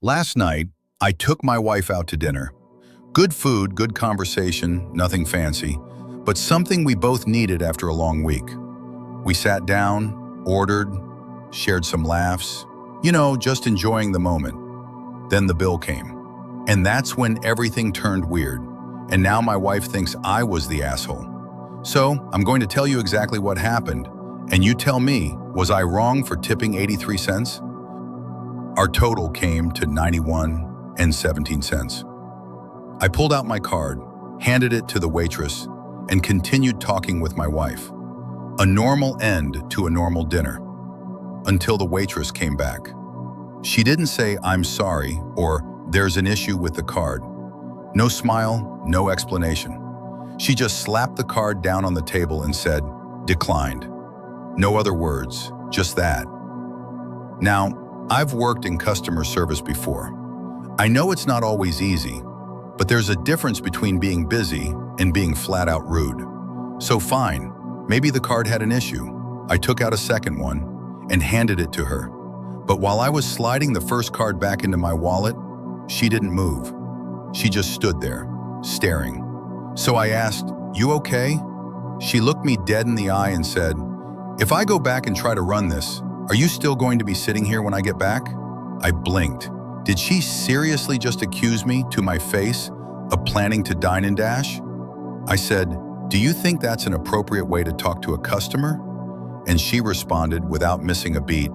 Last night, I took my wife out to dinner. Good food, good conversation, nothing fancy, but something we both needed after a long week. We sat down, ordered, shared some laughs, just enjoying the moment. Then the bill came. And that's when everything turned weird. And now my wife thinks I was the asshole. So I'm going to tell you exactly what happened, and you tell me, was I wrong for tipping 83 cents? Our total came to 91.17 cents. I pulled out my card, handed it to the waitress, and continued talking with my wife. A normal end to a normal dinner. Until the waitress came back. She didn't say, "I'm sorry," or "there's an issue with the card." No smile, no explanation. She just slapped the card down on the table and said, "Declined." No other words, just that. Now, I've worked in customer service before. I know it's not always easy, but there's a difference between being busy and being flat out rude. So fine, maybe the card had an issue. I took out a second one and handed it to her. But while I was sliding the first card back into my wallet, she didn't move. She just stood there, staring. So I asked, "You okay?" She looked me dead in the eye and said, "If I go back and try to run this, are you still going to be sitting here when I get back?" I blinked. Did she seriously just accuse me to my face of planning to dine and dash? I said, "Do you think that's an appropriate way to talk to a customer?" And she responded without missing a beat,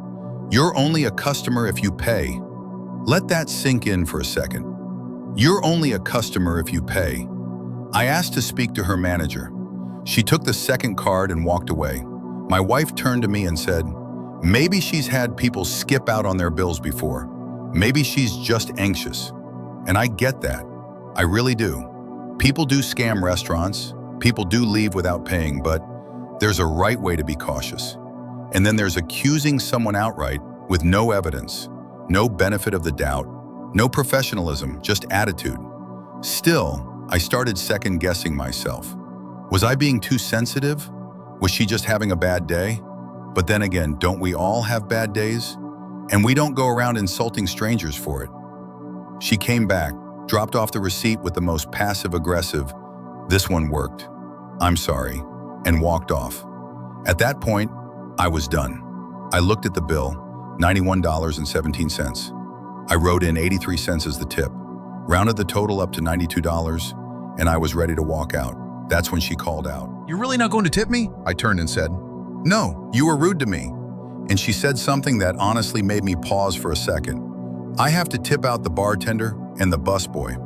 "You're only a customer if you pay." Let that sink in for a second. You're only a customer if you pay. I asked to speak to her manager. She took the second card and walked away. My wife turned to me and said, "Maybe she's had people skip out on their bills before. Maybe she's just anxious." And I get that. I really do. People do scam restaurants. People do leave without paying, but there's a right way to be cautious. And then there's accusing someone outright with no evidence, no benefit of the doubt, no professionalism, just attitude. Still, I started second-guessing myself. Was I being too sensitive? Was she just having a bad day? But then again, don't we all have bad days? And we don't go around insulting strangers for it. She came back, dropped off the receipt with the most passive-aggressive, "This one worked. I'm sorry," and walked off. At that point, I was done. I looked at the bill, $91.17. I wrote in 83 cents as the tip, rounded the total up to $92, and I was ready to walk out. That's when she called out. "You're really not going to tip me?" I turned and said. "No, you were rude to me." And she said something that honestly made me pause for a second. "I have to tip out the bartender and the busboy.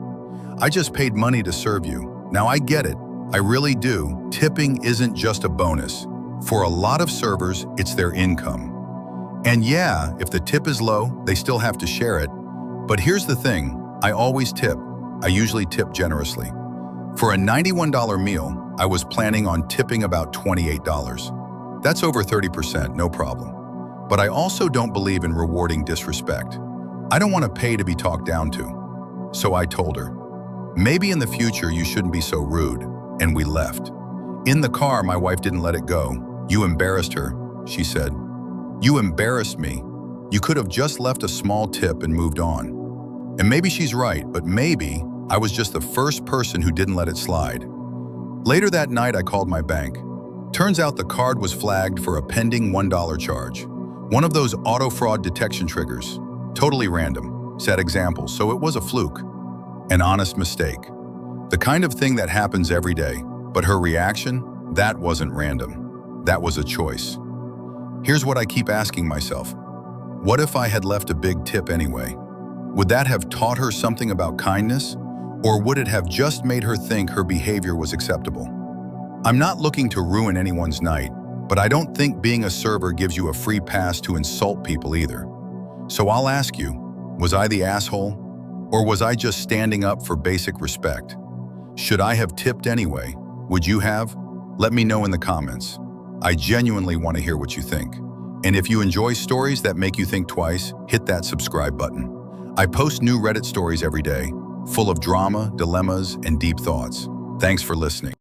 I just paid money to serve you. Now I get it. I really do. Tipping isn't just a bonus. For a lot of servers, it's their income. And yeah, if the tip is low, they still have to share it. But here's the thing, I always tip. I usually tip generously. For a $91 meal, I was planning on tipping about $28. That's over 30%, no problem. But I also don't believe in rewarding disrespect. I don't want to pay to be talked down to." So I told her, "Maybe in the future you shouldn't be so rude," and we left. In the car, my wife didn't let it go. "You embarrassed her," she said. "You embarrassed me. You could have just left a small tip and moved on." And maybe she's right, but maybe I was just the first person who didn't let it slide. Later that night, I called my bank. Turns out the card was flagged for a pending $1 charge. One of those auto fraud detection triggers. Totally random. Sad example, so it was a fluke. An honest mistake. The kind of thing that happens every day. But her reaction? That wasn't random. That was a choice. Here's what I keep asking myself. What if I had left a big tip anyway? Would that have taught her something about kindness? Or would it have just made her think her behavior was acceptable? I'm not looking to ruin anyone's night, but I don't think being a server gives you a free pass to insult people either. So I'll ask you, was I the asshole? Or was I just standing up for basic respect? Should I have tipped anyway? Would you have? Let me know in the comments. I genuinely want to hear what you think. And if you enjoy stories that make you think twice, hit that subscribe button. I post new Reddit stories every day, full of drama, dilemmas, and deep thoughts. Thanks for listening.